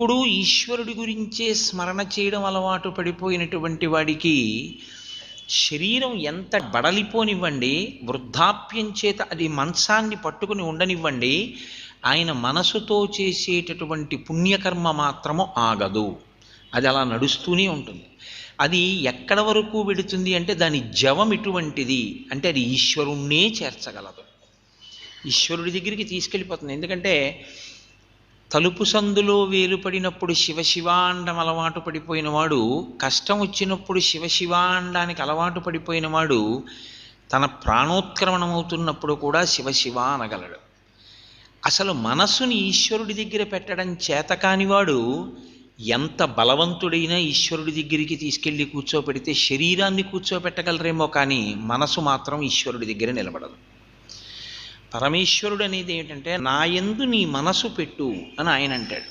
ఇప్పుడు ఈశ్వరుడి గురించే స్మరణ చేయడం అలవాటు పడిపోయినటువంటి వాడికి శరీరం ఎంత బడలిపోనివ్వండి, వృద్ధాప్యం చేత అది మంచాన్ని పట్టుకుని ఉండనివ్వండి, ఆయన మనసుతో చేసేటటువంటి పుణ్యకర్మ మాత్రము ఆగదు. అది అలా నడుస్తూనే ఉంటుంది. అది ఎక్కడ వరకు వెడుతుంది అంటే దాని జవం ఎటువంటిది అంటే అది ఈశ్వరుణ్ణే చేర్చగలదు, ఈశ్వరుడి దగ్గరికి తీసుకెళ్ళిపోతుంది. ఎందుకంటే తలుపు సందులో వేలుపడినప్పుడు శివశివాండం అలవాటు పడిపోయినవాడు, కష్టం వచ్చినప్పుడు శివశివాండానికి అలవాటు పడిపోయినవాడు తన ప్రాణోత్క్రమణమవుతున్నప్పుడు కూడా శివశివ అనగలడు. అసలు మనస్సుని ఈశ్వరుడి దగ్గర పెట్టడం చేతకానివాడు ఎంత బలవంతుడైనా ఈశ్వరుడి దగ్గరికి తీసుకెళ్ళి కూర్చోపెడితే శరీరాన్ని కూర్చోపెట్టగలరేమో కానీ మనసు మాత్రం ఈశ్వరుడి దగ్గర నిలబడదు. పరమేశ్వరుడు అనేది ఏమిటంటే నా యందు నీ మనసు పెట్టు అని ఆయన అంటాడు.